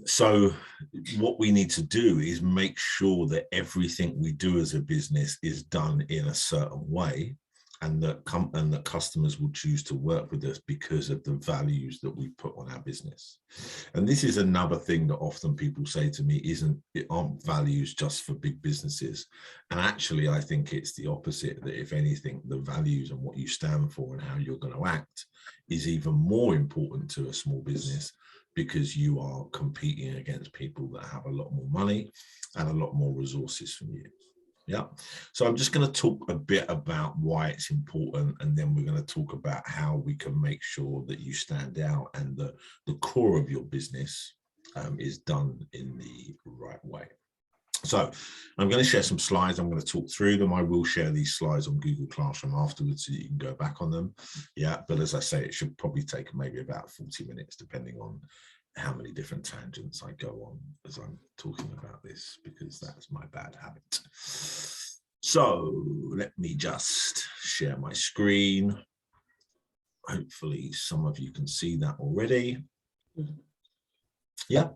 So what we need to do is make sure that everything we do as a business is done in a certain way, and that customers will choose to work with us because of the values that we put on our business. And this is another thing that often people say to me, aren't values just for big businesses? And actually, I think it's the opposite, that if anything, the values and what you stand for and how you're going to act is even more important to a small business, because you are competing against people that have a lot more money and a lot more resources from you. Yeah. So I'm just going to talk a bit about why it's important, and then we're going to talk about how we can make sure that you stand out and the core of your business is done in the right way. So I'm going to share some slides. I'm going to talk through them. I will share these slides on Google Classroom afterwards so you can go back on them. Yeah, but as I say, it should probably take maybe about 40 minutes, depending on how many different tangents I go on as I'm talking about this, because that's my bad habit. So let me just share my screen. Hopefully some of you can see that already. Yeah.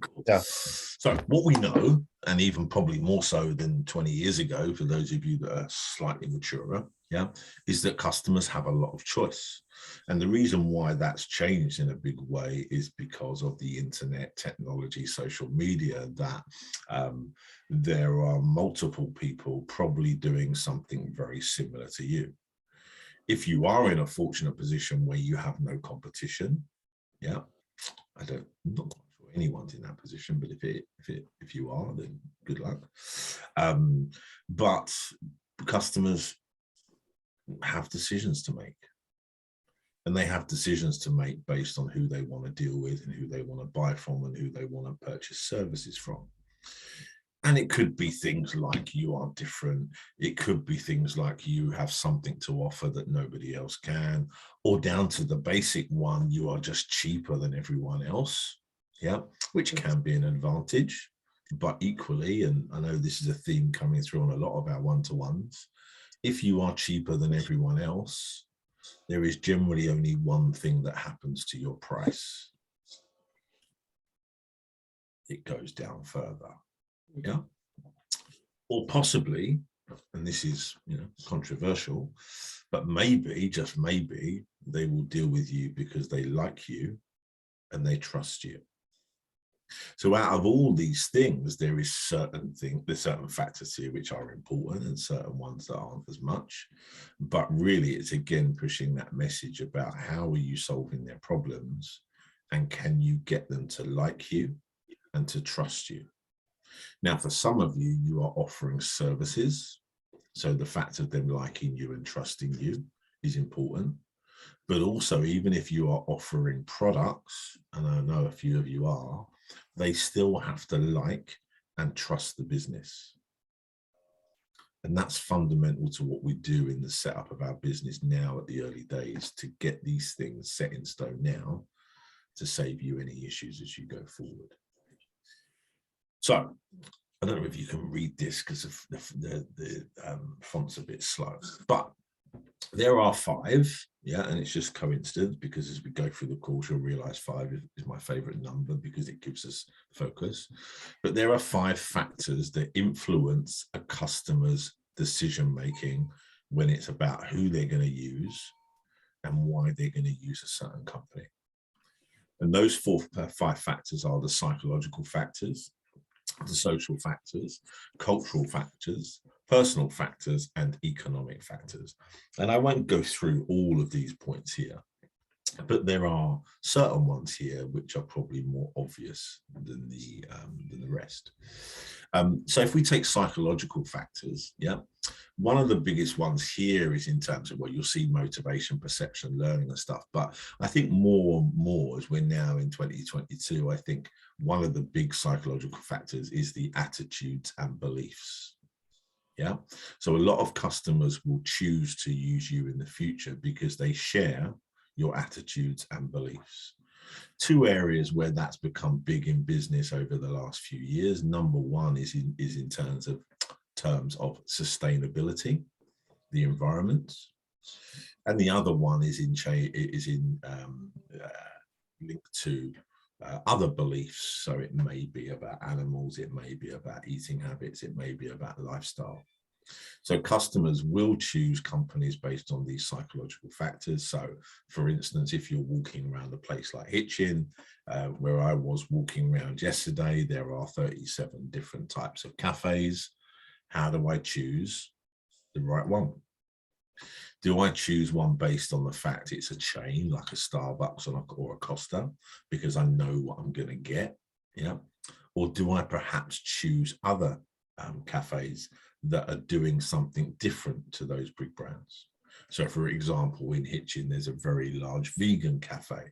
Cool. Yeah. So what we know, and even probably more so than 20 years ago, for those of you that are slightly maturer, yeah, is that customers have a lot of choice. And the reason why that's changed in a big way is because of the internet, technology, social media, that there are multiple people probably doing something very similar to you. If you are in a fortunate position where you have no competition, yeah, I'm not quite sure anyone's in that position, but if you are, then good luck. But customers have decisions to make, and they have decisions to make based on who they want to deal with and who they want to buy from and who they want to purchase services from. And it could be things like you are different. It could be things like you have something to offer that nobody else can, or down to the basic one, you are just cheaper than everyone else. Yeah, which can be an advantage, but equally, and I know this is a theme coming through on a lot of our one-to-ones, if you are cheaper than everyone else, there is generally only one thing that happens to your price. It goes down further. Yeah. Or possibly, and this is, controversial, but maybe, just maybe, they will deal with you because they like you and they trust you. So out of all these things, there is there's certain factors here which are important and certain ones that aren't as much. But really, it's again pushing that message about how are you solving their problems, and can you get them to like you and to trust you. Now, for some of you, you are offering services. So the fact of them liking you and trusting you is important. But also, even if you are offering products, and I know a few of you are, they still have to like and trust the business. And that's fundamental to what we do in the setup of our business now at the early days, to get these things set in stone now to save you any issues as you go forward. So I don't know if you can read this because the font's a bit slow, but there are 5, yeah, and it's just coincidence, because as we go through the course, you'll realize 5 is my favorite number because it gives us focus. But there are 5 factors that influence a customer's decision making when it's about who they're going to use and why they're going to use a certain company. And those 5 factors are the psychological factors, the social factors, cultural factors, personal factors, and economic factors. And I won't go through all of these points here, but there are certain ones here which are probably more obvious than the rest. So if we take psychological factors, yeah, one of the biggest ones here is in terms of, well, you'll see motivation, perception, learning and stuff. But I think more and more, as we're now in 2022, I think one of the big psychological factors is the attitudes and beliefs. Yeah. So a lot of customers will choose to use you in the future because they share your attitudes and beliefs. 2 areas where that's become big in business over the last few years. Number one is in terms of sustainability, the environment, and the other one is in linked to other beliefs. So it may be about animals, it may be about eating habits, it may be about lifestyle. So customers will choose companies based on these psychological factors. So for instance, if you're walking around a place like Hitchin, where I was walking around yesterday, there are 37 different types of cafes. How do I choose the right one? Do I choose one based on the fact it's a chain like a Starbucks or a Costa because I know what I'm going to get? Yeah. Or do I perhaps choose other cafes that are doing something different to those big brands? So for example, in Hitchin, there's a very large vegan cafe.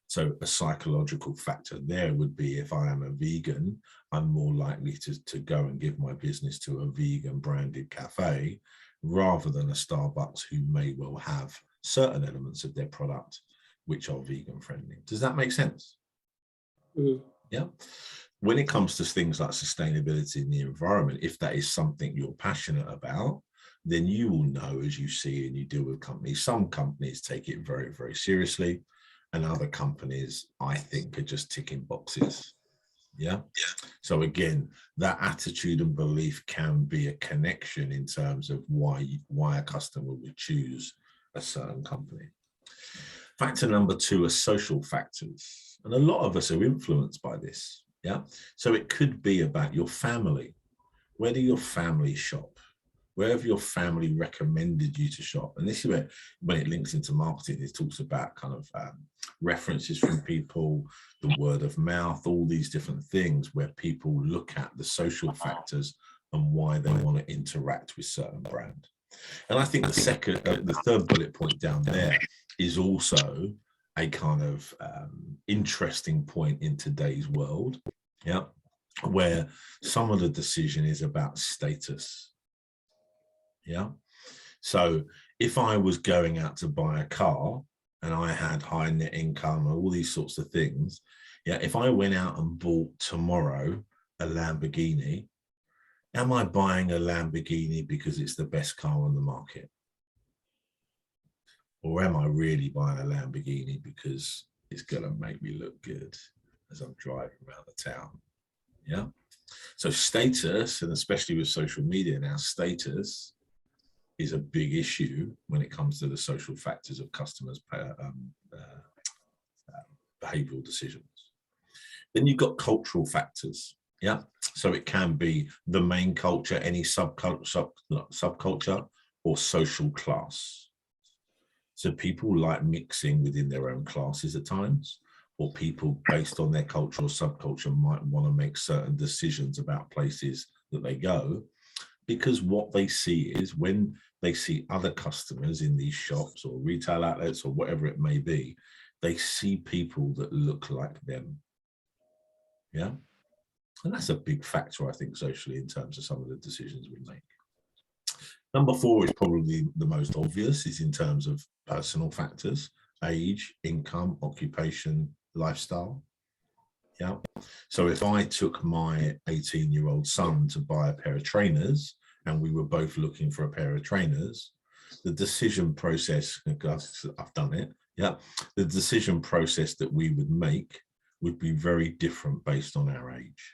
So a psychological factor there would be, if I am a vegan, I'm more likely to go and give my business to a vegan branded cafe rather than a Starbucks who may well have certain elements of their product which are vegan friendly. Does that make sense? Mm-hmm. Yeah. When it comes to things like sustainability in the environment, if that is something you're passionate about, then you will know, as you see and you deal with companies, some companies take it very, very seriously, and other companies, I think, are just ticking boxes. Yeah. So again, that attitude and belief can be a connection in terms of why a customer would choose a certain company. Factor number 2 are social factors. And a lot of us are influenced by this. Yeah. So it could be about your family. Where do your family shop? Where have your family recommended you to shop? And this is where, when it links into marketing, it talks about kind of references from people, the word of mouth, all these different things where people look at the social factors and why they want to interact with certain brand. And I think the third bullet point down there is also a kind of interesting point in today's world, yeah, where some of the decision is about status. Yeah. So if I was going out to buy a car and I had high net income and all these sorts of things, yeah, if I went out and bought tomorrow a Lamborghini, am I buying a Lamborghini because it's the best car on the market? Or am I really buying a Lamborghini because it's going to make me look good as I'm driving around the town? Yeah. So status, and especially with social media now, status is a big issue when it comes to the social factors of customers' behavioral decisions. Then you've got cultural factors. Yeah. So it can be the main culture, any subculture, or social class. So people like mixing within their own classes at times, or people based on their culture or subculture might want to make certain decisions about places that they go, because what they see is when they see other customers in these shops or retail outlets or whatever it may be, they see people that look like them. Yeah. And that's a big factor, I think, socially, in terms of some of the decisions we make. Number 4 is probably the most obvious, is in terms of personal factors: age, income, occupation, lifestyle. Yeah. So if I took my 18-year-old son to buy a pair of trainers and we were both looking for a pair of trainers, the decision process, I've done it. Yeah. The decision process that we would make would be very different based on our age.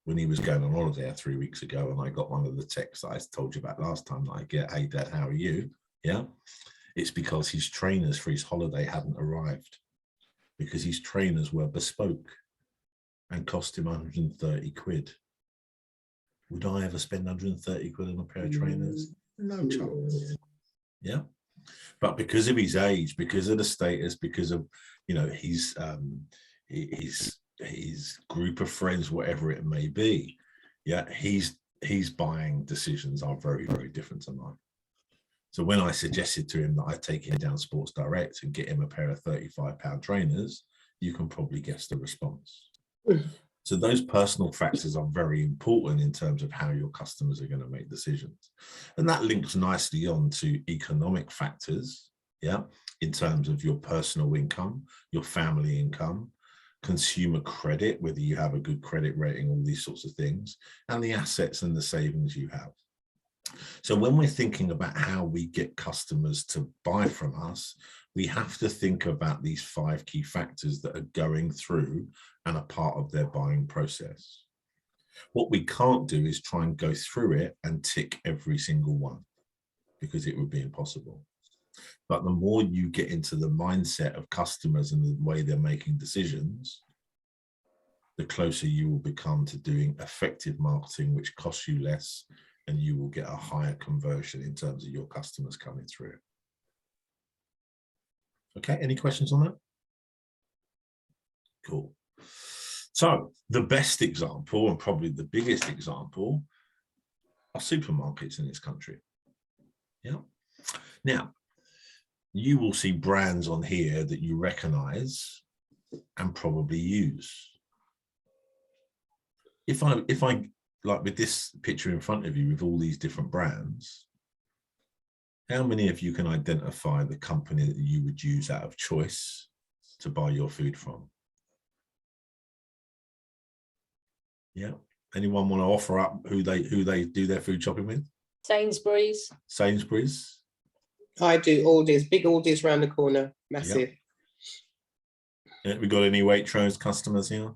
When he was going on holiday 3 weeks ago, and I got one of the texts that I told you about last time that I get, "Hey Dad, how are you?" Yeah. It's because his trainers for his holiday hadn't arrived, because his trainers were bespoke and cost him 130 quid. Would I ever spend 130 quid on a pair of trainers? No chance. Yeah. But because of his age, because of the status, because of, you know, his group of friends, whatever it may be, yeah, his buying decisions are very, very different to mine. So when I suggested to him that I take him down Sports Direct and get him a pair of £35 trainers, you can probably guess the response. So those personal factors are very important in terms of how your customers are going to make decisions. And that links nicely on to economic factors, yeah, in terms of your personal income, your family income, consumer credit, whether you have a good credit rating, all these sorts of things, and the assets and the savings you have. So when we're thinking about how we get customers to buy from us, we have to think about these 5 key factors that are going through and are part of their buying process. What we can't do is try and go through it and tick every single one, because it would be impossible. But the more you get into the mindset of customers and the way they're making decisions, the closer you will become to doing effective marketing, which costs you less, and you will get a higher conversion in terms of your customers coming through. Okay, any questions on that? Cool. So the best example, and probably the biggest example, are supermarkets in this country. Yeah. Now, you will see brands on here that you recognize and probably use. If I like with this picture in front of you with all these different brands, how many of you can identify the company that you would use out of choice to buy your food from? Yeah. Anyone want to offer up who they do their food shopping with? Sainsbury's. Sainsbury's. I do Aldi's, big Aldi's round the corner, massive. Yeah. We got any Waitrose customers here?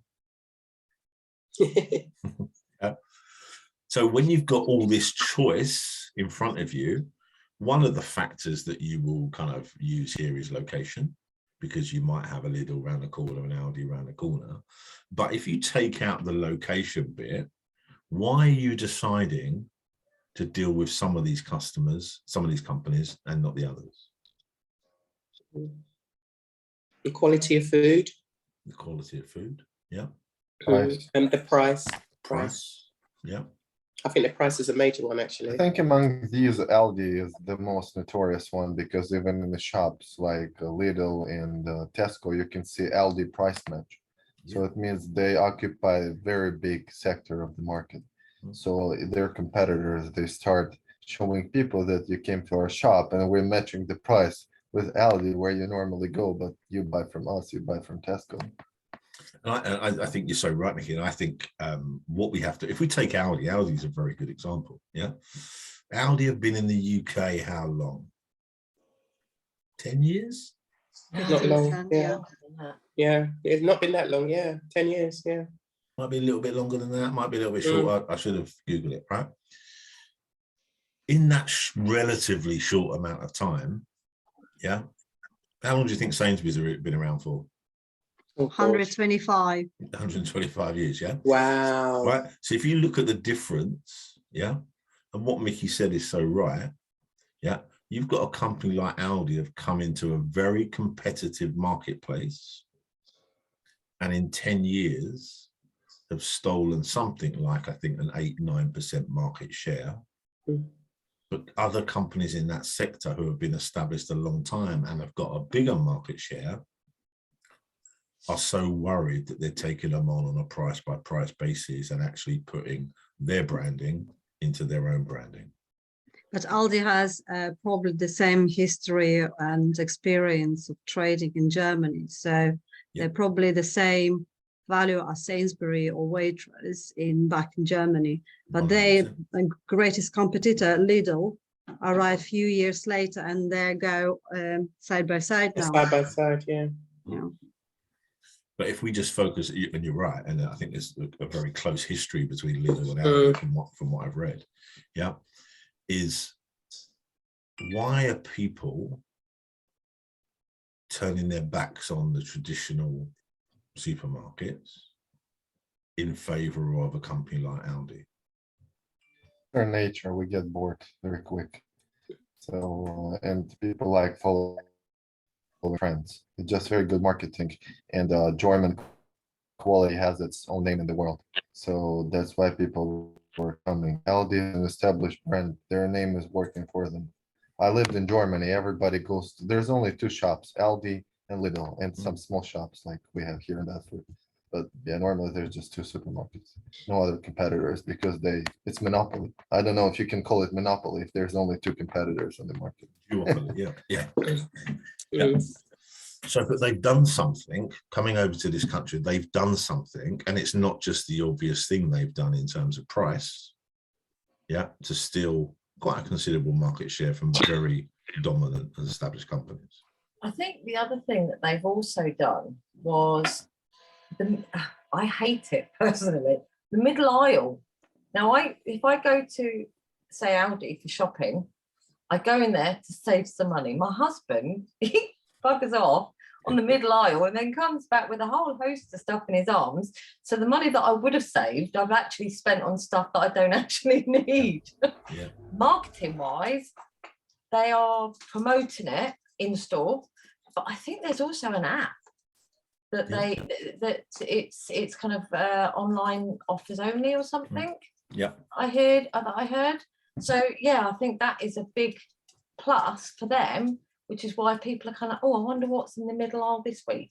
Yeah. So when you've got all this choice in front of you, one of the factors that you will kind of use here is location, because you might have a Lidl around the corner, an Aldi around the corner. But if you take out the location bit, why are you deciding to deal with some of these customers, some of these companies, and not the others? The quality of food. The quality of food, yeah. Price. And the price. Price, yeah. I think the price is a major one, actually. I think among these, Aldi is the most notorious one, because even in the shops like Lidl and Tesco, you can see Aldi price match. So Yeah. it means they occupy a very big sector of the market. So their competitors, they start showing people that you came to our shop and we're matching the price with Aldi where you normally go, but you buy from us, you buy from Tesco. And I think you're so right, Nicky. And I think what we have to, if we take Aldi, Aldi is a very good example. Yeah. Aldi have been in the UK how long? 10 years? Not long, yeah. Yeah, it's not been that long, yeah. 10 years, yeah. Might be a little bit longer than that, might be a little bit shorter. I should have Googled it, right? In that relatively short amount of time, yeah. How long do you think Sainsbury's have been around for? Oh, gosh. 125. 125 years, yeah. Wow. Right. So if you look at the difference, yeah, and what Mickey said is so right, yeah, you've got a company like Aldi have come into a very competitive marketplace, and in 10 years have stolen something like, I think, an 8-9% market share. Mm. But other companies in that sector who have been established a long time and have got a bigger market share are so worried that they're taking them on a price by price basis and actually putting their branding into their own branding. But Aldi has probably the same history and experience of trading in Germany. So they're probably the same value as Sainsbury or Waitrose back in Germany. But 100%. the greatest competitor, Lidl, arrived a few years later, and they go side by side now. Side by side, yeah. Yeah. But if we just focus, and you're right, and I think there's a very close history between Lidl and Aldi from what I've read, yeah, is why are people turning their backs on the traditional supermarkets in favor of a company like Aldi? Their nature, we get bored very quick. So, and people like follow trends. It's just very good marketing, and German quality has its own name in the world. So that's why people were coming. Aldi is an established brand. Their name is working for them. I lived in Germany. Everybody goes to, there's only 2 shops, Aldi and Lidl, and some small shops like we have here in Bedford. But yeah, normally there's just 2 supermarkets, no other competitors, because it's monopoly. I don't know if you can call it monopoly if there's only 2 competitors on the market. Yeah. Yeah. So, but they've done something coming over to this country. They've done something, and it's not just the obvious thing they've done in terms of price. Yeah, to steal quite a considerable market share from very dominant and established companies. I think the other thing that they've also done was I hate it personally, the middle aisle. Now, if I go to, say, Aldi for shopping, I go in there to save some money. My husband, he buggers off on the middle aisle and then comes back with a whole host of stuff in his arms. So the money that I would have saved, I've actually spent on stuff that I don't actually need. Yeah. Marketing wise, they are promoting it in store, but I think there's also an app that it's kind of online offers only or something. Yeah. I heard. So yeah, I think that is a big plus for them, which is why people are kind of, I wonder what's in the middle aisle this week.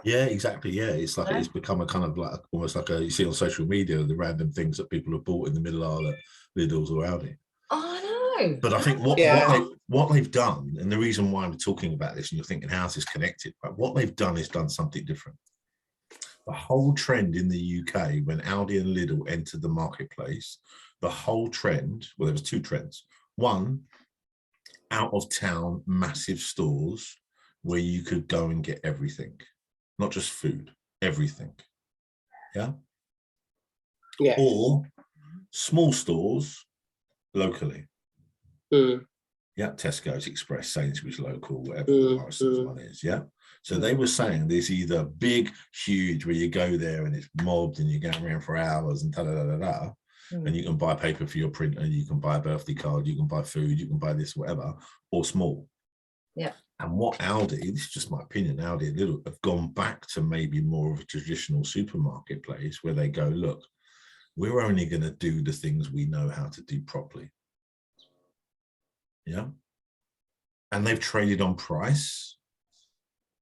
Yeah, exactly. Yeah, it's like it's become a kind of like almost like you see on social media the random things that people have bought in the middle aisle at Lidl's or Aldi. I know. But I think what they've done, and the reason why I'm talking about this, and you're thinking how is this connected, but what they've done is done something different. The whole trend in the UK when Aldi and Lidl entered the marketplace, the whole trend, well, there was two trends. One, out of town, massive stores where you could go and get everything, not just food, everything. Yeah. Yeah. Or small stores locally. Yeah, Tesco's, Express, Sainsbury's local, whatever the Morrison's one is. Yeah. So they were saying there's either big, huge, where you go there and it's mobbed and you're going around for hours and and you can buy paper for your printer, you can buy a birthday card, you can buy food, you can buy this, whatever, or small. Yeah. And what Aldi, this is just my opinion, Aldi and Lidl have gone back to maybe more of a traditional supermarket place where they go, look, we're only going to do the things we know how to do properly. Yeah. And they've traded on price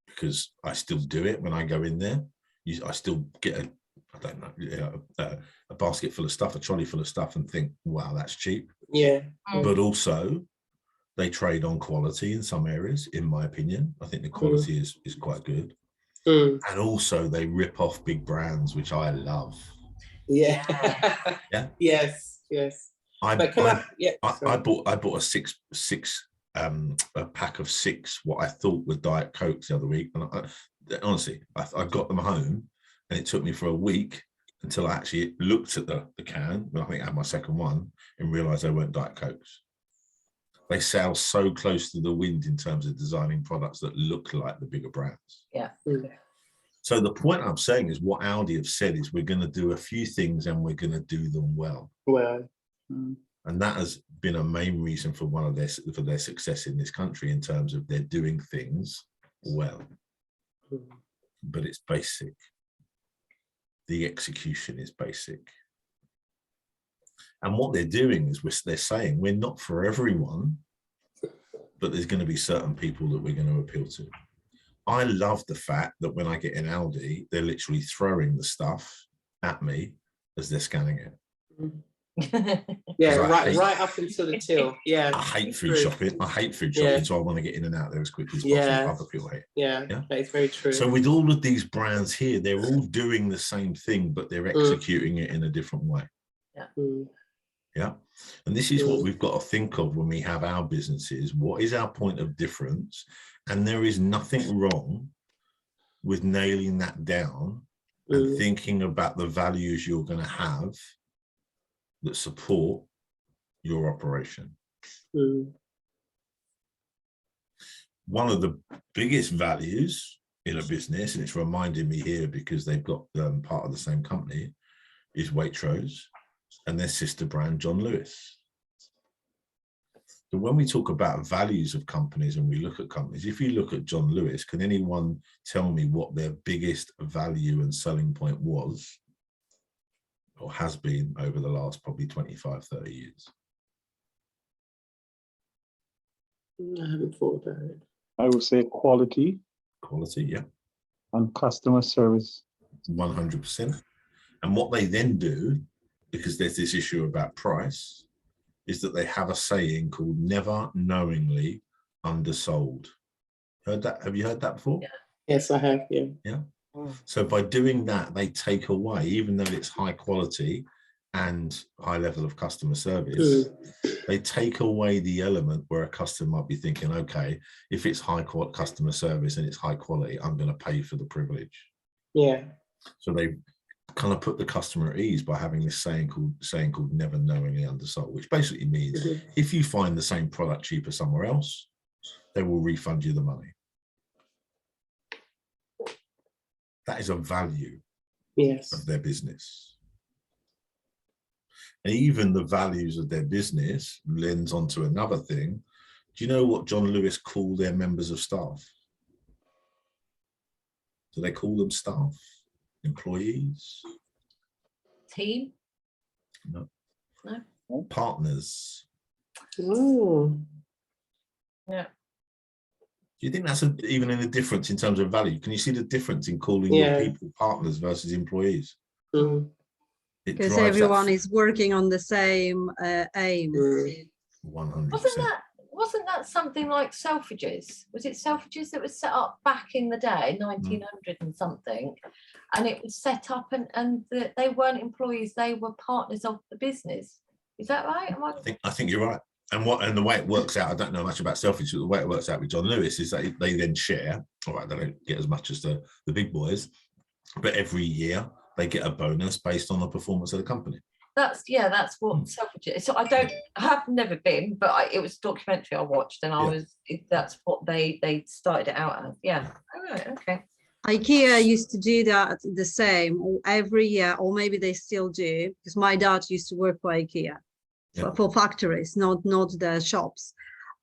because I still do it when I go in there. I still get a basket full of stuff, a trolley full of stuff and think, wow, that's cheap. Yeah. But also they trade on quality in some areas, in my opinion. I think the quality is quite good. And also they rip off big brands, which I love. Yeah. Yeah. Yes. I bought a pack of 6 what I thought were Diet Cokes the other week, and honestly I got them home and it took me for a week until I actually looked at the can when I think I had my second one and realized they weren't Diet Cokes. They sail so close to the wind in terms of designing products that look like the bigger brands. Yeah. So the point I'm saying is what Aldi have said is we're going to do a few things and we're going to do them well. And that has been a main reason for their success in this country in terms of they're doing things well. But it's basic. The execution is basic. And what they're doing is they're saying we're not for everyone, but there's going to be certain people that we're going to appeal to. I love the fact that when I get in Aldi, they're literally throwing the stuff at me as they're scanning it. Yeah, right up until the till. Yeah. I hate food shopping. So I want to get in and out there as quickly as possible. Other people hate. Yeah, that's very true. So with all of these brands here, they're all doing the same thing, but they're executing it in a different way. Yeah. And this is what we've got to think of when we have our businesses. What is our point of difference? And there is nothing wrong with nailing that down and thinking about the values you're going to have that support your operation. One of the biggest values in a business, and it's reminding me here because they've got part of the same company, is Waitrose and their sister brand, John Lewis. So when we talk about values of companies and we look at companies, if you look at John Lewis, can anyone tell me what their biggest value and selling point was or has been over the last probably 25, 30 years? I haven't thought about it. I would say quality. Quality, yeah. And customer service. 100%. And what they then do, because there's this issue about price, is that they have a saying called never knowingly undersold. Heard that? Have you heard that before? Yeah. Yes, I have. Yeah. So by doing that, they take away, even though it's high quality and high level of customer service, they take away the element where a customer might be thinking, okay, if it's high quality customer service and it's high quality, I'm going to pay for the privilege. Yeah. So they kind of put the customer at ease by having this saying called never knowingly undersold, which basically means if you find the same product cheaper somewhere else, they will refund you the money. That is a value of their business. And even the values of their business lends onto another thing. Do you know what John Lewis called their members of staff? Do they call them staff? Employees? Team? No. No. Partners. Ooh. Yeah. Do you think that's even in a difference in terms of value? Can you see the difference in calling your people partners versus employees? Mm. Because everyone is working on the same aim. 100%. Wasn't that something like Selfridges? Was it Selfridges that was set up back in the day, 1900 and something, and it was set up and they weren't employees, they were partners of the business. Is that right? I think you're right. And the way it works out, I don't know much about Selfridges, but the way it works out with John Lewis is that they then share. All right, they don't get as much as the big boys, but every year they get a bonus based on the performance of the company. That's what Selfridges. So I've never been, but it was a documentary I watched, and that's what they started it out as. Yeah. All right. Okay. IKEA used to do that the same every year, or maybe they still do, because my dad used to work for IKEA, for factories, not the shops.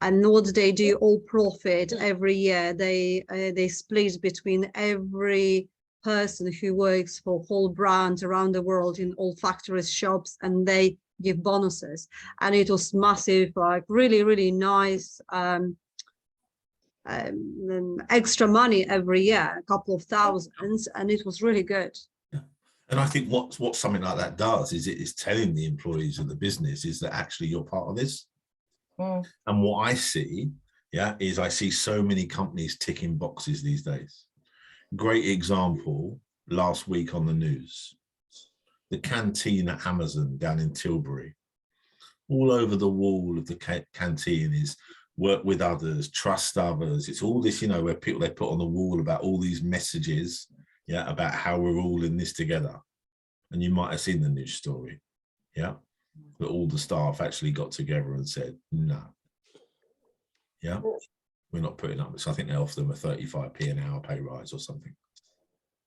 And what they do, all profit every year, they split between every person who works for whole brand around the world in all factories, shops, and they give bonuses. And it was massive, like really, really nice extra money every year, a couple of thousands, and it was really good. And I think what something like that does is it is telling the employees of the business is that actually you're part of this. And what I see, is I see so many companies ticking boxes these days. Great example last week on the news, the canteen at Amazon down in Tilbury. All over the wall of the canteen is work with others, trust others. It's all this, where people they put on the wall about all these messages, about how we're all in this together. And you might have seen the news story, that all the staff actually got together and said, no, we're not putting up. So I think they offered them a 35p an hour pay rise or something.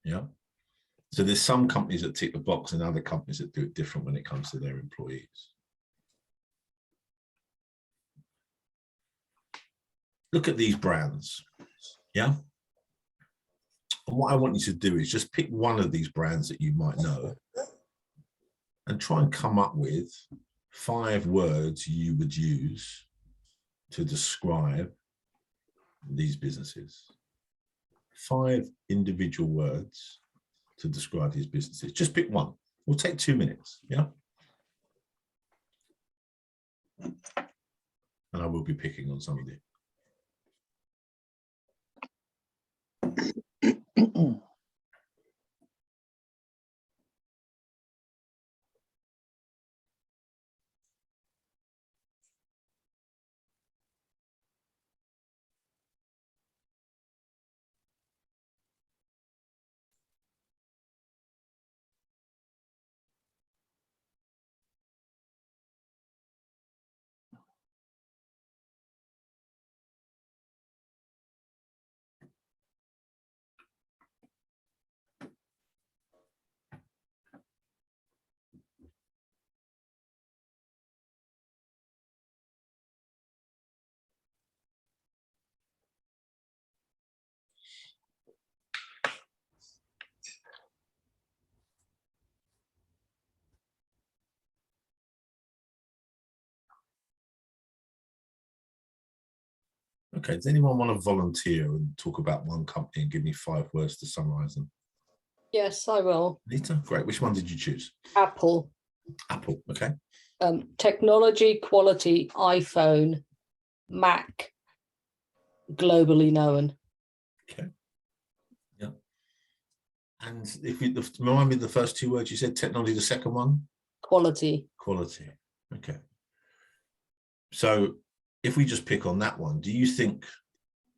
So there's some companies that tick the box and other companies that do it different when it comes to their employees. Look at these brands, And what I want you to do is just pick one of these brands that you might know and try and come up with 5 words you would use to describe these businesses. 5 individual words to describe these businesses. Just pick one. We'll take 2 minutes, And I will be picking on some of you. Okay, does anyone want to volunteer and talk about one company and give me 5 words to summarize them? Yes, I will. Nita, great. Which one did you choose? Apple. Apple, okay. Technology, quality, iPhone, Mac, globally known. Okay. And if you remind me the first 2 words you said, technology, the second one? Quality. Quality. Okay. So if we just pick on that one, do you think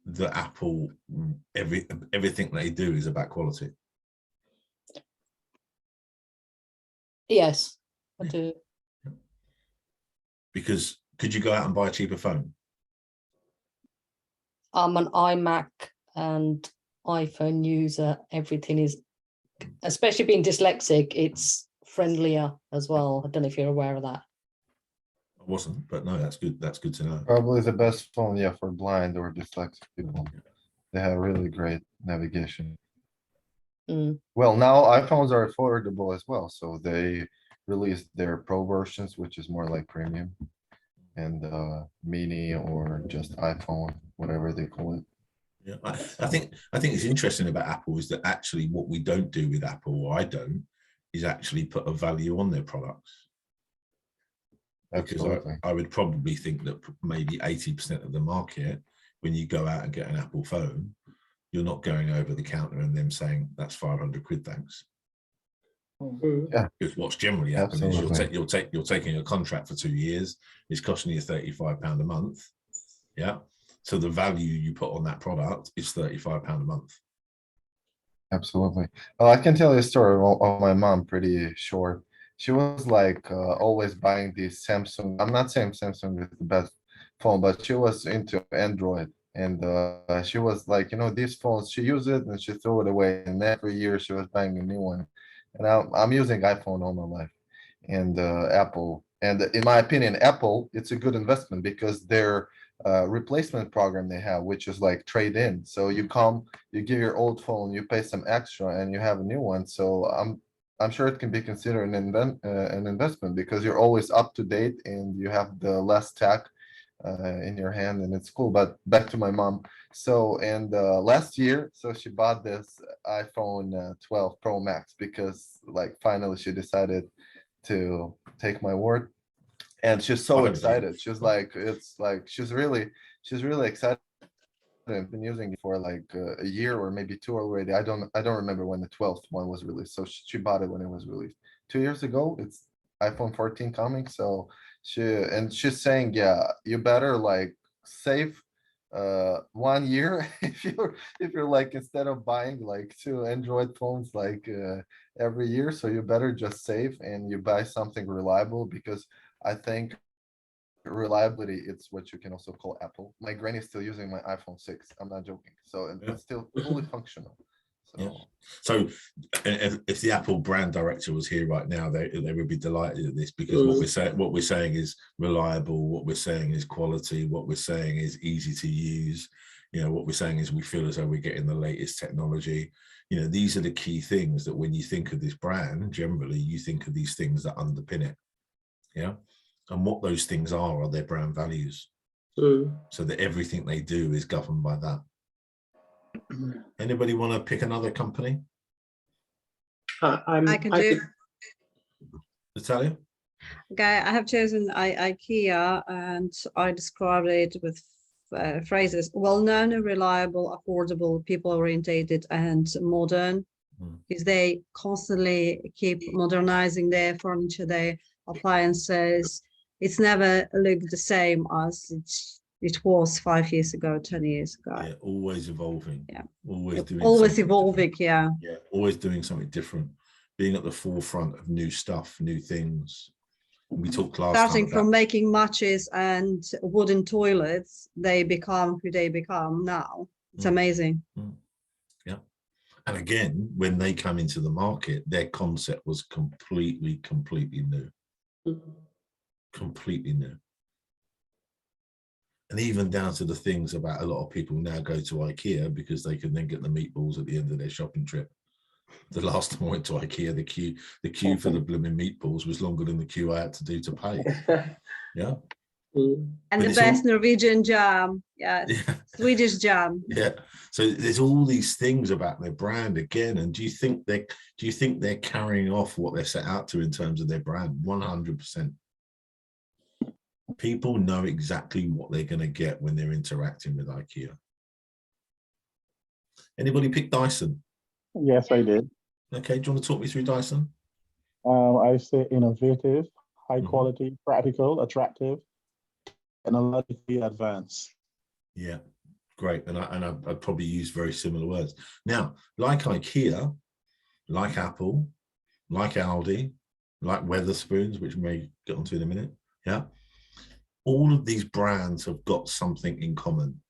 that Apple, everything they do is about quality? Yes, I do. Because could you go out and buy a cheaper phone? I'm an iMac and iPhone user. Everything is, especially being dyslexic, it's friendlier as well. I don't know if you're aware of that. I wasn't, but no, that's good. That's good to know. Probably the best phone, yeah, for blind or dyslexic people. They have really great navigation. Mm. Well, now iPhones are affordable as well, so they released their Pro versions, which is more like premium. And mini or just iPhone, whatever they call it. Yeah, I think it's interesting about Apple is that actually what we don't do with Apple, or I don't, is actually put a value on their products. Because Absolutely. I would probably think that maybe 80% of the market, when you go out and get an Apple phone, you're not going over the counter and them saying that's 500 quid, thanks. Yeah. Because what's generally happening is Absolutely. you're taking a contract for 2 years, it's costing you £35 a month. Yeah. So the value you put on that product is £35 a month. Absolutely. Well, I can tell you a story of my mom, pretty short. She was like always buying these Samsung. I'm not saying Samsung is the best phone, but she was into Android. And she was like, you know, these phones, she used it and she threw it away. And every year she was buying a new one. And I'm using iPhone all my life and Apple. And in my opinion, Apple, it's a good investment because their replacement program they have, which is like trade in. So you come, you give your old phone, you pay some extra, and you have a new one. So I'm sure it can be considered an investment because you're always up to date and you have the less tech in your hand, and it's cool. But back to my mom. So and last year, so she bought this iPhone 12 Pro Max because like finally she decided to take my word, and she's so Finally. excited. She's like, it's like she's really excited. I've been using it for like a year or maybe two already. I don't remember when the 12th one was released. So she bought it when it was released 2 years ago. It's iPhone 14 coming. So she's saying, yeah, you better like save 1 year if you're like instead of buying like 2 Android phones like every year. So you better just save and you buy something reliable because I think reliability, it's what you can also call Apple. My granny is still using my iPhone 6. I'm not joking. So it's still fully functional. So yeah. So if the Apple brand director was here right now, they would be delighted at this because what we're saying is reliable, what we're saying is quality, what we're saying is easy to use. You know, what we're saying is we feel as though we're getting the latest technology. You know, these are the key things that when you think of this brand, generally you think of these things that underpin it. Yeah. And what those things are their brand values. So that everything they do is governed by that. Anybody want to pick another company? I can do. Natalia? Okay, I have chosen IKEA, and I described it with phrases: well-known, reliable, affordable, people-orientated, and modern. Because they constantly keep modernizing their furniture, their appliances. It's never looked the same as it was 5 years ago, 10 years ago. Yeah, always evolving. Yeah, always evolving. Yeah. Yeah, always doing something different, being at the forefront of new stuff, new things. We talked last time Starting from making matches and wooden toilets, they become who they become now. It's amazing. Yeah. And again, when they come into the market, their concept was completely new. Completely new. And even down to the things about a lot of people now go to IKEA because they can then get the meatballs at the end of their shopping trip. The last time I went to IKEA, the queue for the blooming meatballs was longer than the queue I had to do to pay. Yeah. And But the best Norwegian jam. Yes. Yeah. Swedish jam. Yeah. So there's all these things about their brand again. And do you think they're carrying off what they're set out to in terms of their brand? 100%. People know exactly what they're going to get when they're interacting with IKEA. Anybody pick Dyson? Yes, I did. Okay, do you want to talk me through Dyson? I say innovative, high Mhm. quality, practical, attractive, technologically advanced. Yeah, great. And I'd probably use very similar words. Now, like IKEA, like Apple, like Aldi, like Weatherspoons, which we may get onto in a minute. Yeah. All of these brands have got something in common.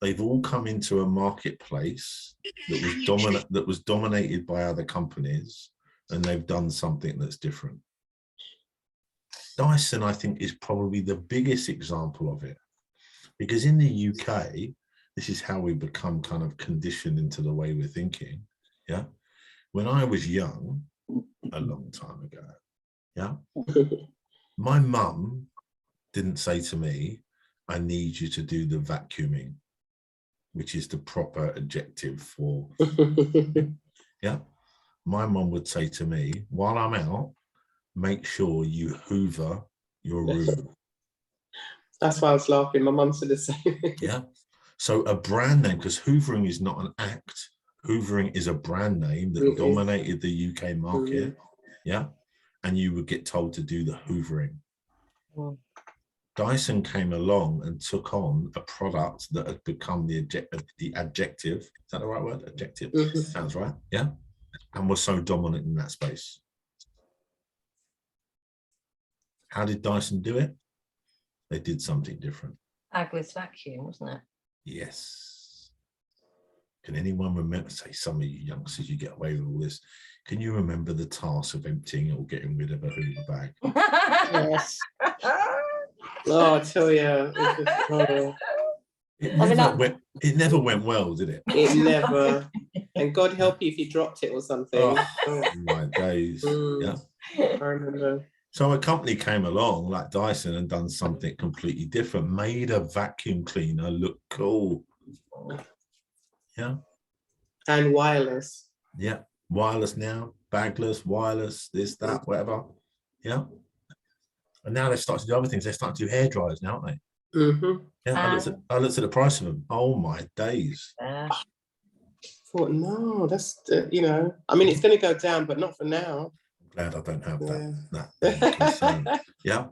They've all come into a marketplace that was dominated by other companies, and they've done something that's different. Dyson, I think, is probably the biggest example of it, because in the UK, this is how we become kind of conditioned into the way we're thinking. Yeah. When I was young, a long time ago, yeah, my mum didn't say to me, I need you to do the vacuuming, which is the proper adjective for, yeah. My mum would say to me, while I'm out, make sure you hoover your room. That's why I was laughing. My mum said the same. Yeah. So a brand name, because hoovering is not an act, hoovering is a brand name that dominated the UK market. Yeah. And you would get told to do the hoovering. Dyson came along and took on a product that had become the adjective. Is that the right word? Adjective. Sounds right. Yeah. And was so dominant in that space. How did Dyson do it? They did something different. Agless vacuum, wasn't it? Yes. Can anyone remember, say some of you youngsters, you get away with all this. Can you remember the task of emptying or getting rid of a Hoover bag? Yes. Oh, I tell you. It never went well, did it? It never. And God help you if you dropped it or something. Oh, my days. Yeah. I remember. So a company came along like Dyson and done something completely different, made a vacuum cleaner look cool. Yeah. And wireless. Yeah. Wireless now, bagless, wireless, this, that, whatever. Yeah. And now they've started to do other things. They're starting to do hair dryers now, aren't they? Yeah. I looked at the price of them. Oh my days. Thought, no, that's I mean, it's going to go down, but not for now. Glad I don't have that concern. Yeah.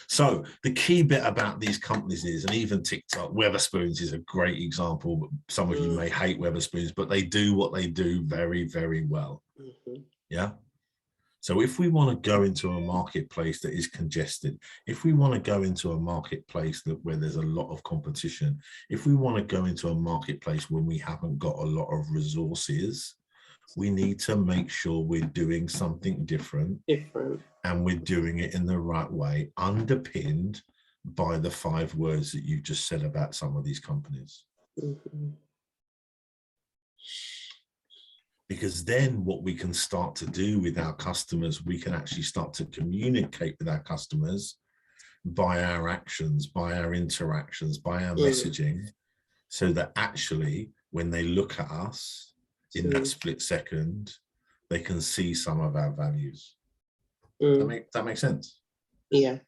So the key bit about these companies is, and even TikTok, Weatherspoons is a great example. Some of you may hate Weatherspoons, but they do what they do very, very well. Yeah. So if we want to go into a marketplace that is congested, if we want to go into a marketplace where there's a lot of competition, if we want to go into a marketplace when we haven't got a lot of resources, we need to make sure we're doing something different. And we're doing it in the right way, underpinned by the 5 words that you just said about some of these companies. Because then what we can start to do with our customers, we can actually start to communicate with our customers by our actions, by our interactions, by our messaging, so that actually when they look at us in that split second, they can see some of our values. That makes sense? Yeah.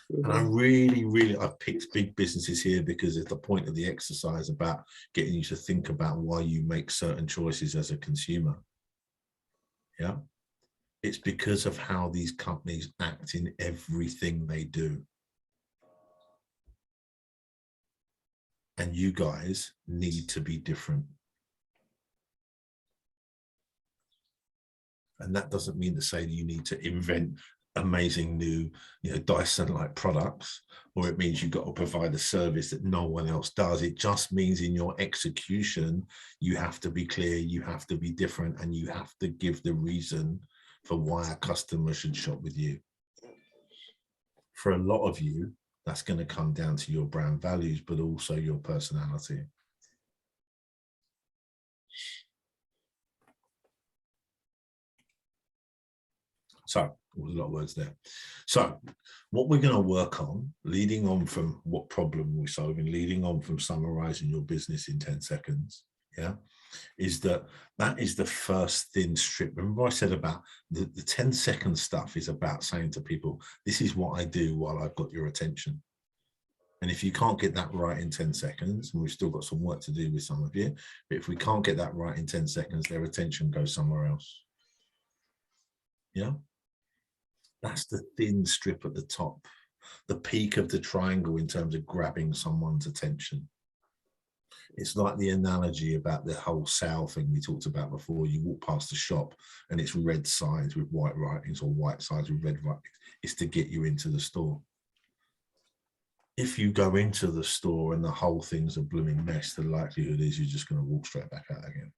And I really, I've picked big businesses here because it's the point of the exercise about getting you to think about why you make certain choices as a consumer. Yeah. It's because of how these companies act in everything they do. And you guys need to be different. And that doesn't mean to say that you need to invent amazing new, Dyson-like products, or it means you've got to provide a service that no one else does. It just means in your execution, you have to be clear, you have to be different, and you have to give the reason for why a customer should shop with you. For a lot of you, that's going to come down to your brand values, but also your personality. So, there's a lot of words there. So, what we're going to work on, leading on from what problem we're solving, leading on from summarizing your business in 10 seconds, yeah, is that is the first thin strip. Remember I said about the 10-second stuff is about saying to people, this is what I do while I've got your attention. And if you can't get that right in 10 seconds, and we've still got some work to do with some of you, but if we can't get that right in 10 seconds, their attention goes somewhere else. Yeah. That's the thin strip at the top, the peak of the triangle in terms of grabbing someone's attention. It's like the analogy about the whole sale thing we talked about before. You walk past the shop and it's red signs with white writings or white signs with red writings. It's to get you into the store. If you go into the store and the whole thing's a blooming mess, the likelihood is you're just going to walk straight back out again.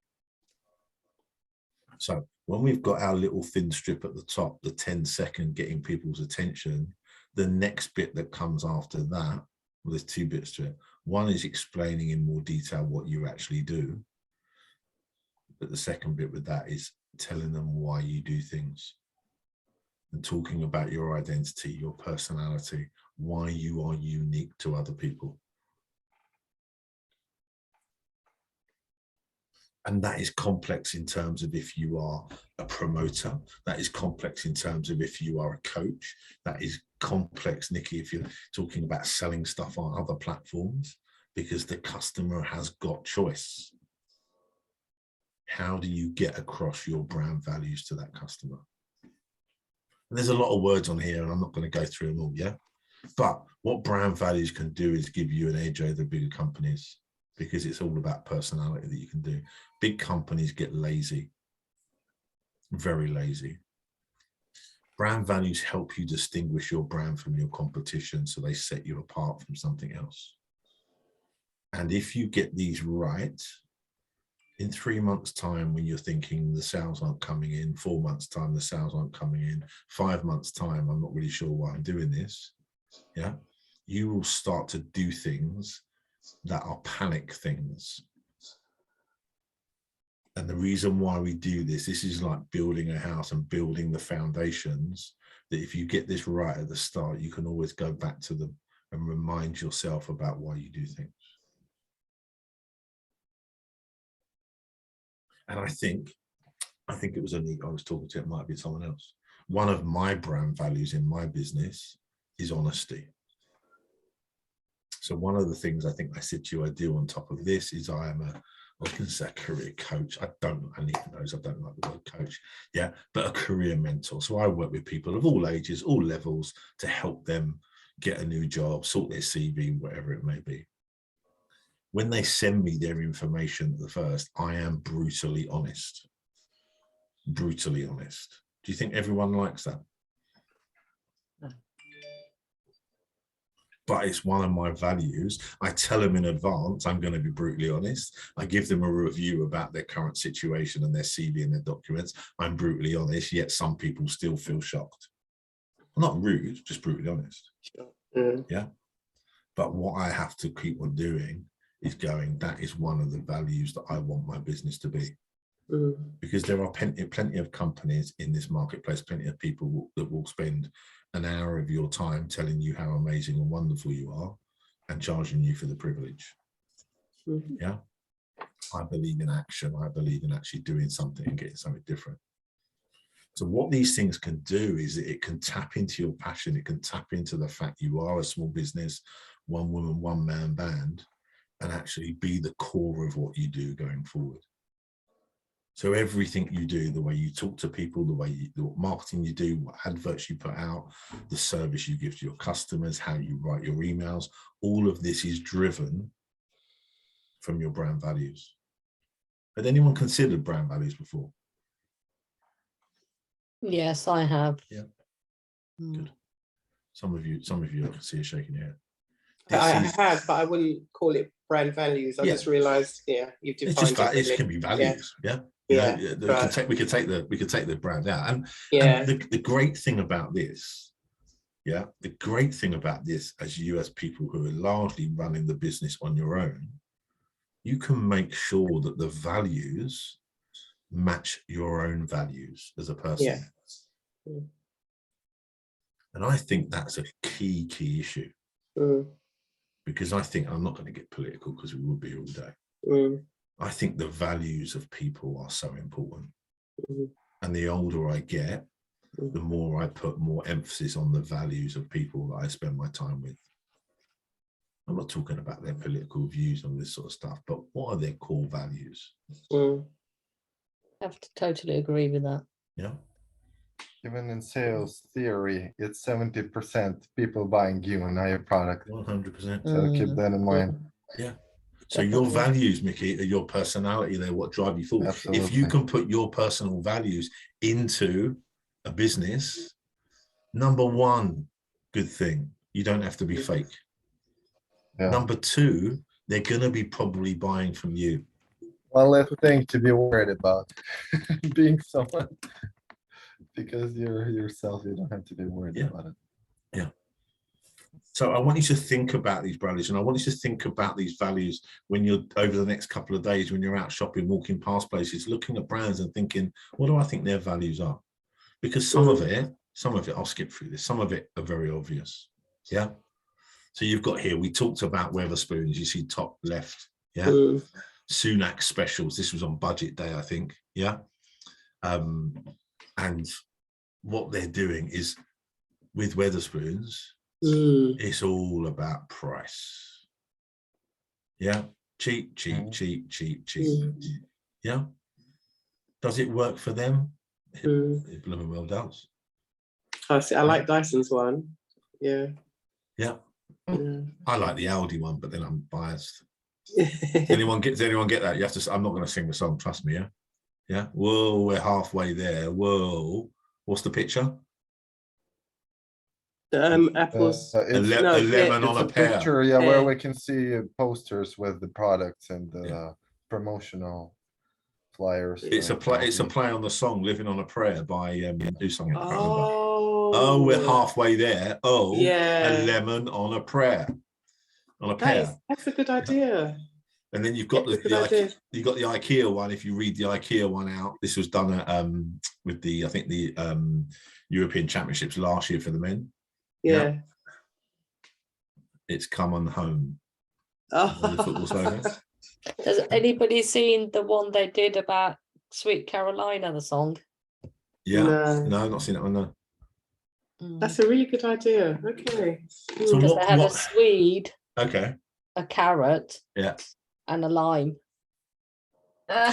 So when we've got our little thin strip at the top, the 10-second getting people's attention, the next bit that comes after that, well, there's two bits to it. One is explaining in more detail what you actually do. But the second bit with that is telling them why you do things and talking about your identity, your personality, why you are unique to other people. And that is complex in terms of if you are a promoter, that is complex in terms of if you are a coach, that is complex, Nikki, if you're talking about selling stuff on other platforms, because the customer has got choice. How do you get across your brand values to that customer? And there's a lot of words on here and I'm not going to go through them all, yeah? But what brand values can do is give you an edge over bigger companies, because it's all about personality that you can do. Big companies get lazy, very lazy. Brand values help you distinguish your brand from your competition, so they set you apart from something else. And if you get these right, in 3 months' time, when you're thinking the sales aren't coming in, 4 months' time, the sales aren't coming in, 5 months' time, I'm not really sure why I'm doing this, yeah, you will start to do things that are panic things. And the reason why we do this is like building a house and building the foundations, that if you get this right at the start, you can always go back to them and remind yourself about why you do things. And I think it was Anik I was talking to, it might be someone else. One of my brand values in my business is honesty. So one of the things I think I said to you I do on top of this is I am I was going to say a career coach. I need to know, I don't like the word coach. Yeah, but a career mentor. So I work with people of all ages, all levels, to help them get a new job, sort their CV, whatever it may be. When they send me their information at the first, I am brutally honest. Brutally honest. Do you think everyone likes that? But it's one of my values. I tell them in advance, I'm going to be brutally honest. I give them a review about their current situation and their CV and their documents. I'm brutally honest, yet some people still feel shocked. I'm not rude, just brutally honest. Yeah. But what I have to keep on doing is going, that is one of the values that I want my business to be. Because there are plenty of companies in this marketplace, plenty of people that will spend an hour of your time telling you how amazing and wonderful you are and charging you for the privilege. Yeah, I believe in action. I believe in actually doing something and getting something different. So what these things can do is it can tap into your passion. It can tap into the fact you are a small business, one woman, one man band, and actually be the core of what you do going forward. So everything you do, the way you talk to people, the marketing you do, what adverts you put out, the service you give to your customers, how you write your emails, all of this is driven from your brand values. Had anyone considered brand values before? Yes, I have. Yeah. Good. Some of you I can see you shaking your head. I have, but I wouldn't call it brand values. I just realised, you've defined it's just that it can be values. Yeah. We could take the brand out. And the great thing about this, the great thing about this, as you as people who are largely running the business on your own, you can make sure that the values match your own values as a person. And I think that's a key issue. Because I think, I'm not going to get political because we would be all day. I think the values of people are so important. And the older I get, the more I put more emphasis on the values of people that I spend my time with. I'm not talking about their political views on this sort of stuff, but what are their core values? Mm. I have to totally agree with that. Yeah. Even in sales theory, it's 70% people buying you and not your product. 100%. So keep that in mind. Yeah. So your Definitely. values, Mickey, are your personality. They're what drive you forward. If you Absolutely. can put your personal values into a business, number one, good thing, you don't have to be fake. Yeah. Number two, they're going to be probably buying from you. One less thing to be worried about, being someone, because you're yourself, you don't have to be worried Yeah. about it. So I want you to think about these values, and I want you to think about these values when you're over the next couple of days, when you're out shopping, walking past places, looking at brands and thinking, what do I think their values are? Because some of it, I'll skip through this. Some of it are very obvious. Yeah. So you've got here, we talked about Weatherspoons, you see top left. Yeah. Mm. Sunak specials. This was on budget day, I think. Yeah. And what they're doing is with Weatherspoons, it's all about price. Yeah. Cheap, cheap, cheap, cheap, cheap. Yeah. Does it work for them? It blooming well does. I see. I like Dyson's one. Yeah. Yeah. Yeah. I like the Aldi one, but then I'm biased. Does anyone get that? You have to. I'm not going to sing the song. Trust me. Yeah. Yeah. Whoa, we're halfway there. Whoa. What's the picture? Apples. A no, lemon yeah, on It's a a pear. picture, yeah, where Pear. we can see posters with the products and the Yeah. promotional flyers. It's a play. It's a copies. play on the song "Living on a Prayer" by who sung it? I can't remember. Oh. Oh, we're halfway there. Oh, Yeah. a lemon on a prayer, on a pear. That's a good idea. And then you've got That's a good the idea. you've got the IKEA one. If you read the IKEA one out, this was done at, with the I think the European Championships last year for the men. Yeah. It's come on home. Oh. The football slogan. Has anybody seen the one they did about Sweet Carolina, the song? Yeah. No. No, not seen that one. No. That's a really good idea. Okay. So Because what? they had a What? Swede, Okay. a carrot, Yeah. and a lime.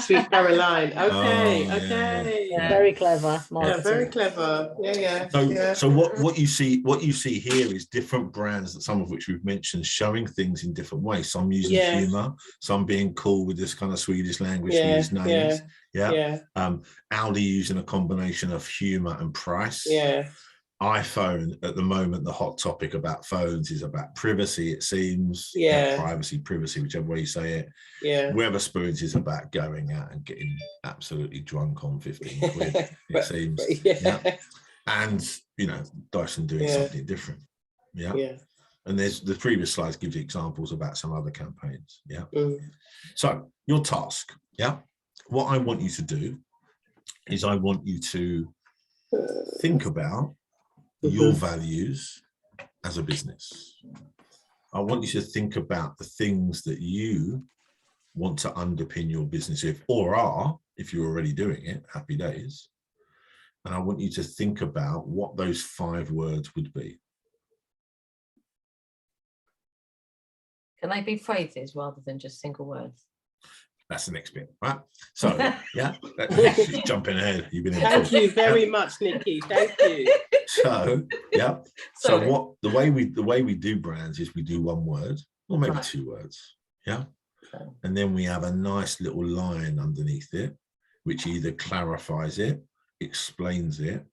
Sweet Caroline. Okay. Oh, yeah, Okay. yeah. Very clever. Yeah, marketing. very clever. Yeah, yeah. So, yeah. so what you see here is different brands, that some of which we've mentioned, showing things in different ways. Some using Yeah. humor, some being cool with this kind of Swedish language, Yeah, Swedish names. Yeah. Yeah. Aldi using a combination of humor and price. Yeah. iPhone at the moment, the hot topic about phones is about privacy, it seems. Yeah. Privacy, whichever way you say it. Yeah. Weatherspoons is about going out and getting absolutely drunk on 15 quid, it seems. Yeah. And, you know, Dyson doing Yeah. something different. Yeah. Yeah. And there's the previous slides gives you examples about some other campaigns. Yeah. Mm. So your task. Yeah. What I want you to do is I want you to think about your values as a business. I want you to think about the things that you want to underpin your business with, or are, if you're already doing it, happy days. And I want you to think about what those 5 words would be. Can they be phrases rather than just single words? That's the next bit, right? So, yeah, jumping ahead. You've been in Thank full. you very much, Nikki. Thank you. So, yeah. So Sorry. what the way we do brands is we do 1 word or maybe Right. 2 words. Yeah. Okay. And then we have a nice little line underneath it, which either clarifies it, explains it,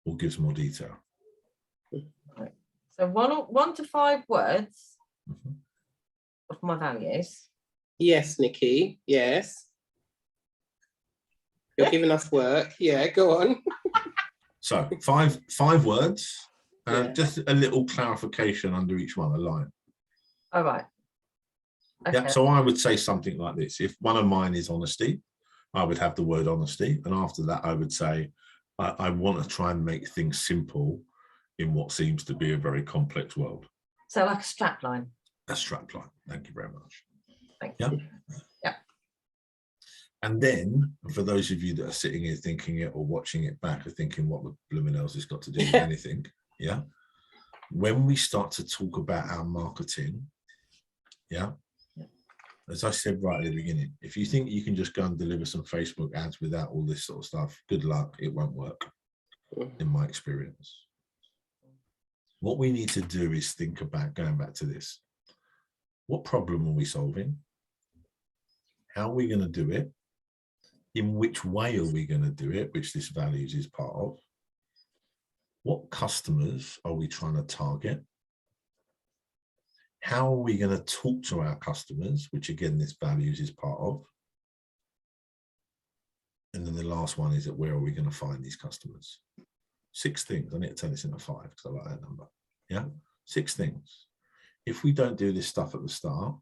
or gives more detail. So 1 to 5 words Mhm. of my values. Yes, Nikki. Yes. You're giving us work. Yeah, go on. So 5 words, Yeah. just a little clarification under each one, a line. All right. Okay. Yeah. So I would say something like this. If one of mine is honesty, I would have the word honesty. And after that, I would say, I want to try and make things simple in what seems to be a very complex world. So like a strap line. A strapline. Thank you very much. Thank Yeah. you. Yeah. And then for those of you that are sitting here thinking it or watching it back are thinking what the blooming hell's this got to do with anything. Yeah. when we start to talk about our marketing, yeah, as I said right at the beginning, if you think you can just go and deliver some Facebook ads without all this sort of stuff, good luck, it won't work, in my experience. What we need to do is think about, going back to this, what problem are we solving? How are we going to do it? In which way are we going to do it, which this values is part of? What customers are we trying to target? How are we going to talk to our customers, which again, this values is part of? And then the last one is that where are we going to find these customers? 6 things. I need to turn this into 5 because I like that number. Yeah, 6 things. If we don't do this stuff at the start,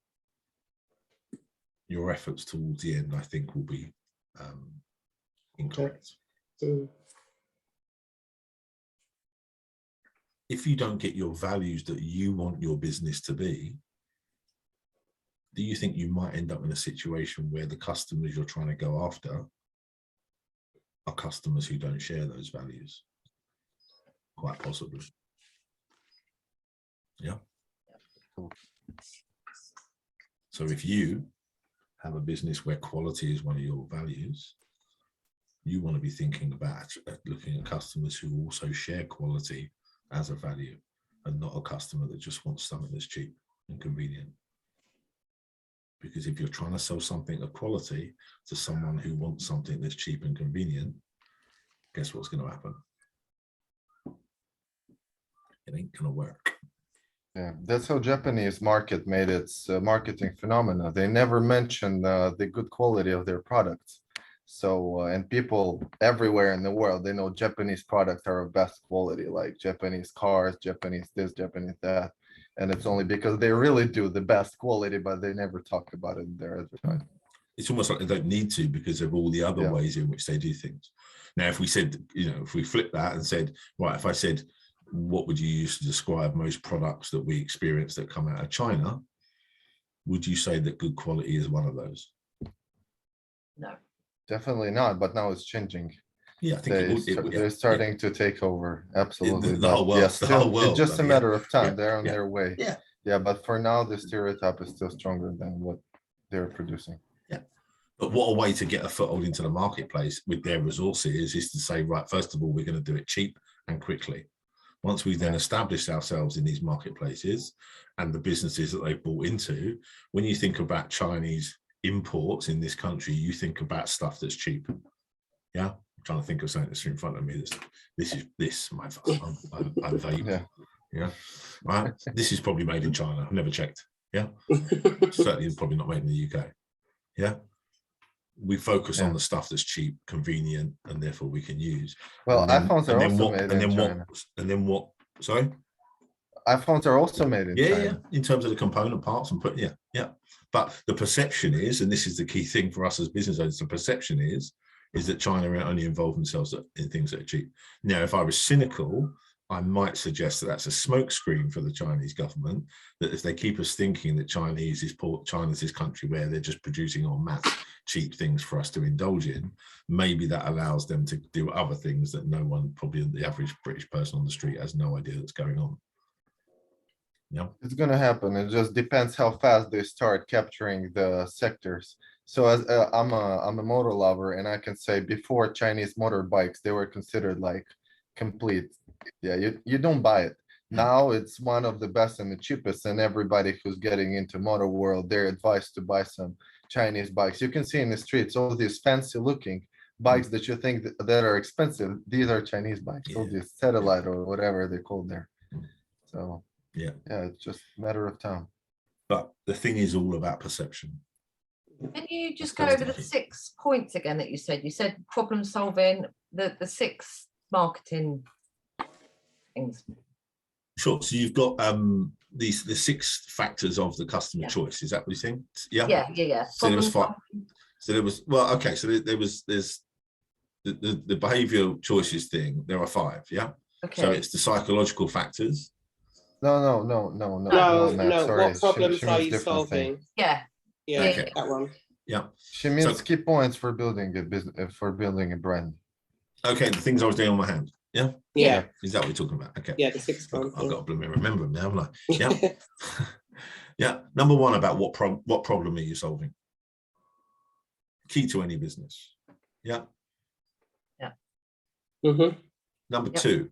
your efforts towards the end, I think, will be incorrect. Mm. If you don't get your values that you want your business to be, do you think you might end up in a situation where the customers you're trying to go after are customers who don't share those values? Quite possibly. Yeah. So if you have a business where quality is one of your values, you want to be thinking about looking at customers who also share quality as a value, and not a customer that just wants something that's cheap and convenient. Because if you're trying to sell something of quality to someone who wants something that's cheap and convenient, guess what's going to happen? It ain't going to work. Yeah, that's how Japanese market made its marketing phenomena. They never mentioned the good quality of their products. So, and people everywhere in the world, they know Japanese products are of best quality, like Japanese cars, Japanese this, Japanese that. And it's only because they really do the best quality, but they never talk about it in their advertising. It's almost like they don't need to because of all the other Yeah. ways in which they do things. Now, if we said, you know, if we flip that and said, right, if I said, what would you use to describe most products that we experience that come out of China? Would you say that good quality is one of those? No. Definitely not, but now it's changing. Yeah, I think it would. They're Yeah, starting to take over. Absolutely. the but whole world, yes, the whole world, it's just a buddy, matter of time. yeah, They're on yeah, their way. yeah. Yeah, but for now, the stereotype is still stronger than what they're producing. But what a way to get a foothold into the marketplace with their resources is to say, right, first of all, we're going to do it cheap and quickly. Once we then establish ourselves in these marketplaces and the businesses that they've bought into, when you think about Chinese imports in this country, you think about stuff that's cheap. Yeah, I'm trying to think of something that's in front of me. This is this, my I vape. Yeah. Yeah, right. This is probably made in China. I've never checked. Yeah, certainly probably not made in the UK. Yeah, we focus on the stuff that's cheap, convenient, and therefore we can use. Well, iPhones are also made in China. And then what? Sorry, iPhones are also made in China. Yeah, in terms of the component parts and put, yeah. But the perception is, and this is the key thing for us as business owners, the perception is that China only involve themselves in things that are cheap. Now, if I was cynical, I might suggest that that's a smokescreen for the Chinese government, that if they keep us thinking that China's this country where they're just producing en masse cheap things for us to indulge in, maybe that allows them to do other things that no one, probably the average British person on the street, has no idea that's going on. Yeah, it's going to happen. It just depends how fast they start capturing the sectors. So as I'm a motor lover, and I can say before Chinese motorbikes, they were considered like complete. Yeah, you don't buy it. Now it's one of the best and the cheapest, and everybody who's getting into motor world, they're advised to buy some Chinese bikes. You can see in the streets all these fancy looking bikes that you think that are expensive. These are Chinese bikes, all these satellite or whatever they call there. So yeah, it's just a matter of time. But the thing is all about perception. Can you just go over the 6 points again that you said? You said problem solving, the 6 marketing things. Sure. So you've got the 6 factors of the customer choice. Is that what you're saying? Yeah. Yeah. So there was 5. So there was, well, okay. So there's the behavioral choices thing. There are 5. Yeah. Okay. So it's the psychological factors. No, Matt, sorry. What problems She are means you different thing. solving? Yeah. Yeah, that one. Yeah. She means key points for building a business, for building a brand. Okay. The things I was doing on my hand. Yeah. Yeah, Is that what you're talking about? Okay. yeah, the sixth one. I've got to remember them now, haven't I? Yeah. Yeah. Number one, about what problem are you solving? Key to any business. Yeah. Mhm. Number Yep. two,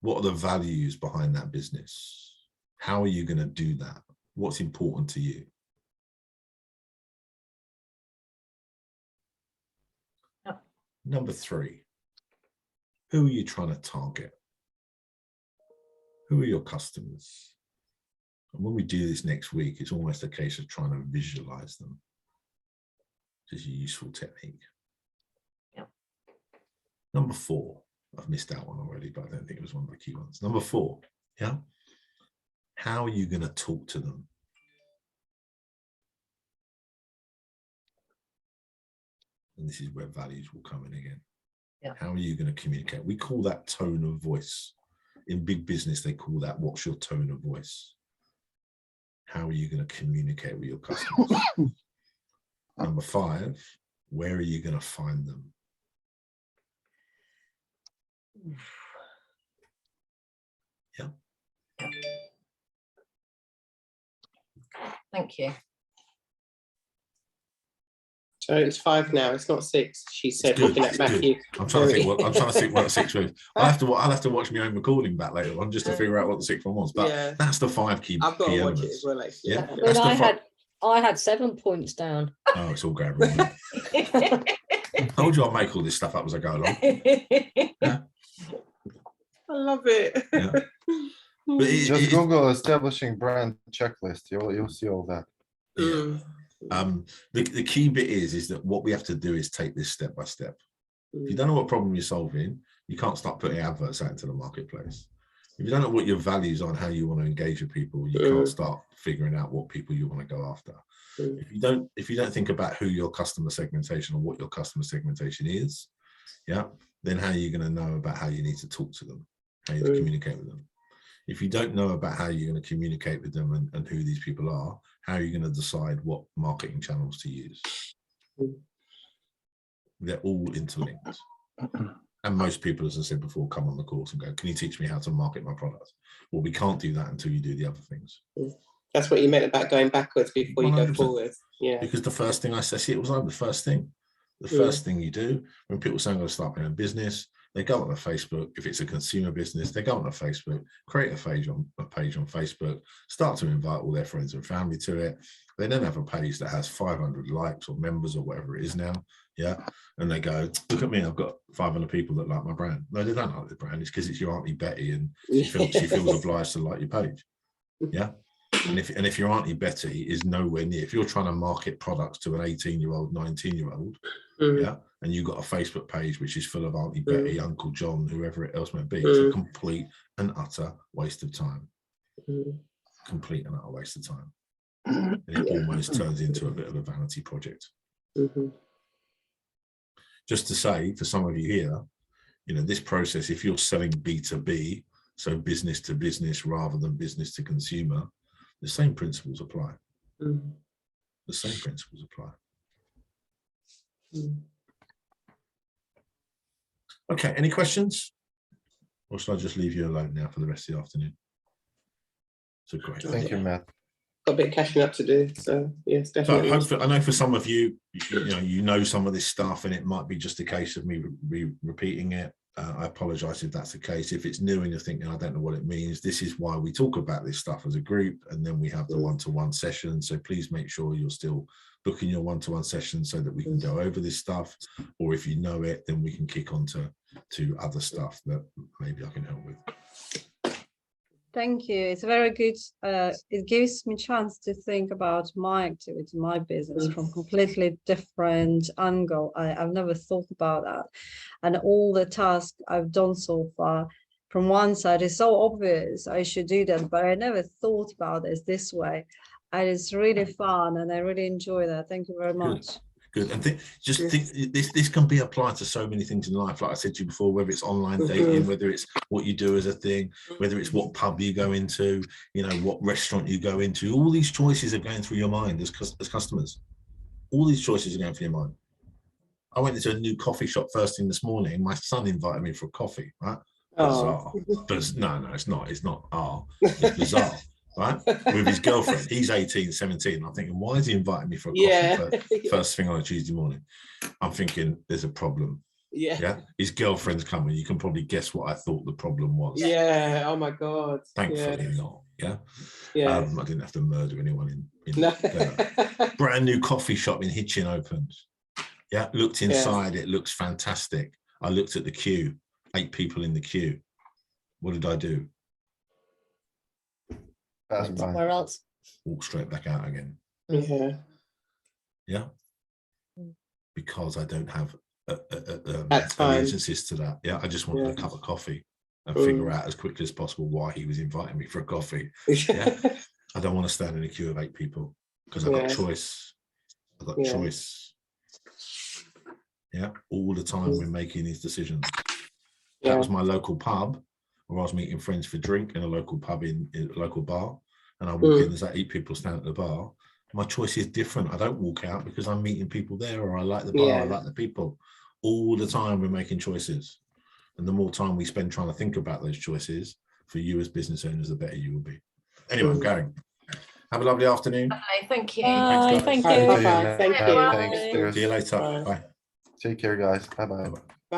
what are the values behind that business? How are you going to do that? What's important to you? Yep. Number three, who are you trying to target? Who are your customers? And when we do this next week, it's almost a case of trying to visualize them. Which is a useful technique. Yep. Number four, I've missed out one already, but I don't think it was one of the key ones. Number four, yeah. How are you going to talk to them? And this is where values will come in again. Yeah. How are you going to communicate? We call that tone of voice. In big business, they call that, what's your tone of voice? How are you going to communicate with your customers? Number five, where are you going to find them? Yeah. Thank you. So it's 5 now. It's not 6. She said, good, looking at it's good. Matthew. I'm trying to think what 6 was. I'll have to watch my own recording back later on just to figure out what the 6th one was. But Yeah. that's the 5 key. I've got key to watch it elements. as well, actually. Yeah. I mean, That's the I had 7 points down. Oh, it's all going wrong. now. I told you I'll make all this stuff up as I go along. I love it. Yeah. But Just Google establishing brand checklist. You'll see all that. The key bit is that what we have to do is take this step by step. If you don't know what problem you're solving, you can't start putting adverts out into the marketplace. If you don't know what your values are and how you want to engage with people, you can't start figuring out what people you want to go after. If you don't think about who your customer segmentation or what your customer segmentation is, yeah, then how are you going to know about how you need to talk to them, how you need to communicate with them? If you don't know about how you're going to communicate with them and who these people are, how are you going to decide what marketing channels to use? They're all interlinked. And most people, as I said before, come on the course and go, can you teach me how to market my product? Well, we can't do that until you do the other things. That's what you meant about going backwards before you go 100%. forward. Yeah. Because the first thing I see, it was like the first thing. The first thing you do when people say I'm going to start my own business, they go on a Facebook. If it's a consumer business, they go on a Facebook, create a page on Facebook, start to invite all their friends and family to it. They then have a page that has 500 likes or members or whatever it is now. Yeah. And they go, look at me, I've got 500 people that like my brand. No, they don't like the brand. It's because it's your Auntie Betty and she feels obliged to like your page. Yeah. And if your Auntie Betty is nowhere near, if you're trying to market products to an 18-year-old, 19-year-old, yeah, and you've got a Facebook page which is full of Auntie Betty, Uncle John, whoever it else may be, it's a complete and utter waste of time. Complete and utter waste of time. And it almost turns into a bit of a vanity project. Just to say, for some of you here, you know, this process, if you're selling B2B, so business to business rather than business to consumer, the same principles apply. The same principles apply. Okay, any questions? Or should I just leave you alone now for the rest of the afternoon? So great. Thank you, Matt. Got a bit of cashing up to do. So yes, So definitely. hopefully, I know for some of you, you know some of this stuff, and it might be just a case of me repeating it. I apologize if that's the case. If it's new and you're thinking, I don't know what it means, this is why we talk about this stuff as a group, and then we have the one-to-one session. So please make sure you're still booking your one-to-one session so that we can go over this stuff. Or if you know it, then we can kick on to other stuff that maybe I can help with. Thank you. It's very good. It gives me a chance to think about my activity, my business from completely different angle. I've never thought about that. And all the tasks I've done so far, from one side, is so obvious I should do that, but I never thought about it this way. And it's really fun and I really enjoy that. Thank you very much. Good. And think this can be applied to so many things in life. Like I said to you before, whether it's online dating, whether it's what you do as a thing, whether it's what pub you go into, you know, what restaurant you go into, all these choices are going through your mind as customers. All these choices are going through your mind. I went into a new coffee shop first thing this morning. My son invited me for a coffee, right? Oh, Bizarre. No, it's not. It's not. It's bizarre, right? With his girlfriend. He's 18, 17. I'm thinking, why is he inviting me for a coffee yeah. first thing on a Tuesday morning? I'm thinking there's a problem. Yeah. Yeah. His girlfriend's coming. You can probably guess what I thought the problem was. Yeah. Oh my God. Thankfully not. Yeah. Yeah. I didn't have to murder anyone in No. brand new coffee shop in Hitchin opened. Yeah, looked inside. It looks fantastic. I looked at the queue, 8 people in the queue. What did I do? Pass by. Somewhere else. Walk straight back out again. Yeah. Yeah, Mm. because I don't have At time. allegiances to that. Yeah, I just wanted Yeah. a cup of coffee and Mm. figure out as quickly as possible why he was inviting me for a coffee. I don't want to stand in a queue of 8 people because I've got Yeah. choice. I've got Yeah. choice. Yeah, all the time we're making these decisions. That Yeah. was my local pub where I was meeting friends for drink in a local pub in a local bar. And I walk in, there's like 8 people standing at the bar. My choice is different. I don't walk out because I'm meeting people there or I like the bar, I Yeah. like the people. All the time we're making choices. And the more time we spend trying to think about those choices for you as business owners, the better you will be. Anyway, I'm going. Have a lovely afternoon. Lovely, thank you. Bye. guys. Thank Bye, you. bye-bye. Thank you. Bye. Bye. See you later. Bye. Bye. Take care, guys. Bye-bye. Bye-bye.